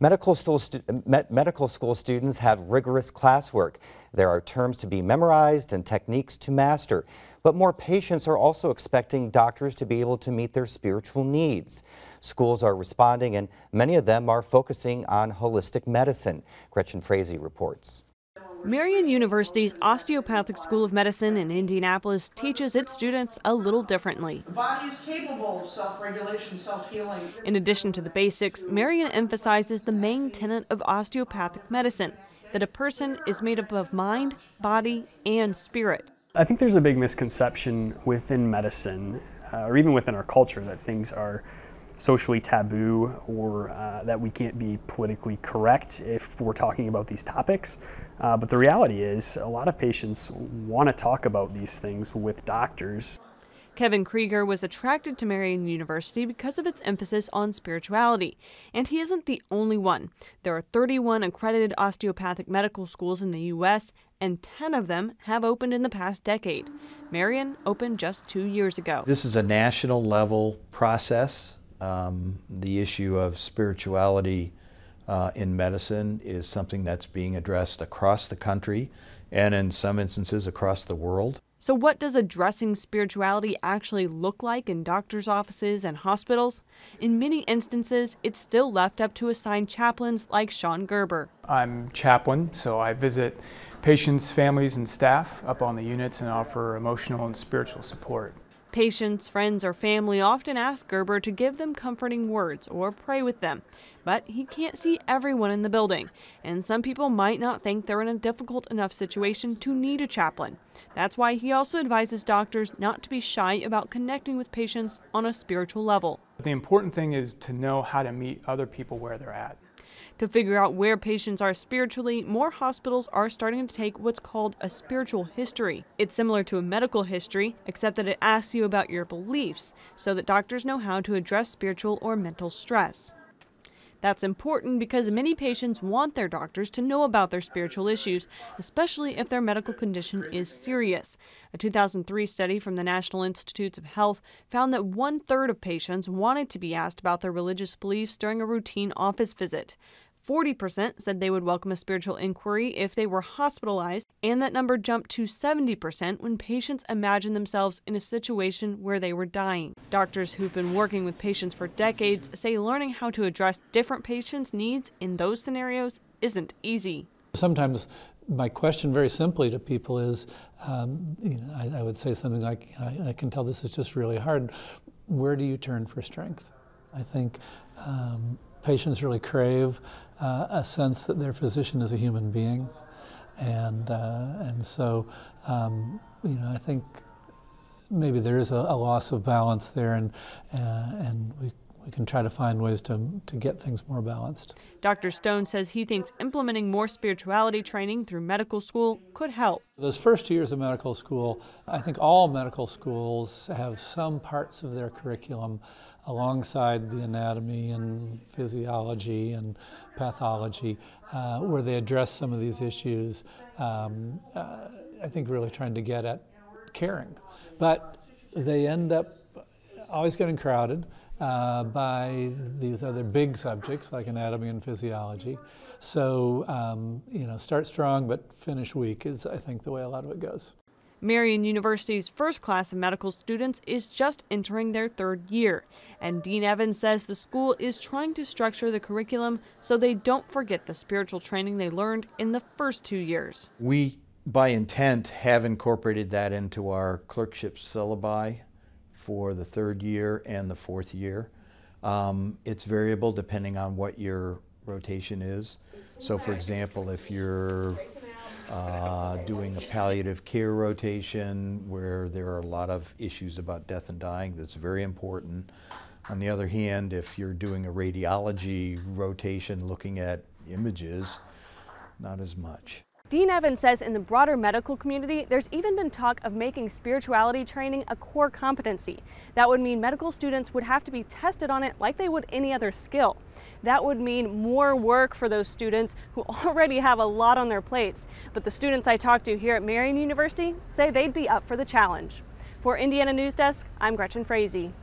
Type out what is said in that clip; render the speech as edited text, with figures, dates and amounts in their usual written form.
Medical school students have rigorous classwork. There are terms to be memorized and techniques to master. But more patients are also expecting doctors to be able to meet their spiritual needs. Schools are responding, and many of them are focusing on holistic medicine. Gretchen Frazee reports. Marian University's Osteopathic School of Medicine in Indianapolis teaches its students a little differently. The body is capable of self-regulation, self-healing. In addition to the basics, Marian emphasizes the main tenet of osteopathic medicine, that a person is made up of mind, body, and spirit. I think there's a big misconception within medicine, or even within our culture, that things are socially taboo or that we can't be politically correct if we're talking about these topics. But the reality is a lot of patients want to talk about these things with doctors. Kevin Kreuger was attracted to Marian University because of its emphasis on spirituality. And he isn't the only one. There are 31 accredited osteopathic medical schools in the U.S., and 10 of them have opened in the past decade. Marian opened just 2 years ago. This is a national level process. The issue of spirituality in medicine is something that's being addressed across the country and in some instances across the world. So what does addressing spirituality actually look like in doctors' offices and hospitals? In many instances, it's still left up to assigned chaplains like Sean Gerber. I'm chaplain, so I visit patients, families, and staff up on the units and offer emotional and spiritual support. Patients, friends, or family often ask Gerber to give them comforting words or pray with them, but he can't see everyone in the building, and some people might not think they're in a difficult enough situation to need a chaplain. That's why he also advises doctors not to be shy about connecting with patients on a spiritual level. The important thing is to know how to meet other people where they're at. To figure out where patients are spiritually, more hospitals are starting to take what's called a spiritual history. It's similar to a medical history, except that it asks you about your beliefs, so that doctors know how to address spiritual or mental stress. That's important because many patients want their doctors to know about their spiritual issues, especially if their medical condition is serious. A 2003 study from the National Institutes of Health found that 1/3 of patients wanted to be asked about their religious beliefs during a routine office visit. 40% said they would welcome a spiritual inquiry if they were hospitalized, and that number jumped to 70% when patients imagined themselves in a situation where they were dying. Doctors who've been working with patients for decades say learning how to address different patients' needs in those scenarios isn't easy. Sometimes my question very simply to people is, I would say something like, I can tell this is just really hard. Where do you turn for strength? I think patients really crave a sense that their physician is a human being, and so I think maybe there is a loss of balance there, and we can try to find ways to get things more balanced. Dr. Stone says he thinks implementing more spirituality training through medical school could help. Those first 2 years of medical school, I think all medical schools have some parts of their curriculum alongside the anatomy and physiology and pathology where they address some of these issues, I think really trying to get at caring. But they end up always getting crowded by these other big subjects like anatomy and physiology. So, start strong but finish weak is, I think, the way a lot of it goes. Marian University's first class of medical students is just entering their 3rd year, and Dean Evans says the school is trying to structure the curriculum so they don't forget the spiritual training they learned in the first 2 years. We, by intent, have incorporated that into our clerkship syllabi for the 3rd year and the 4th year. It's variable depending on what your rotation is. So for example, if you're doing a palliative care rotation where there are a lot of issues about death and dying, that's very important. On the other hand, if you're doing a radiology rotation looking at images, not as much. Dean Evans says in the broader medical community, there's even been talk of making spirituality training a core competency. That would mean medical students would have to be tested on it like they would any other skill. That would mean more work for those students who already have a lot on their plates. But the students I talked to here at Marian University say they'd be up for the challenge. For Indiana News Desk, I'm Gretchen Frazee.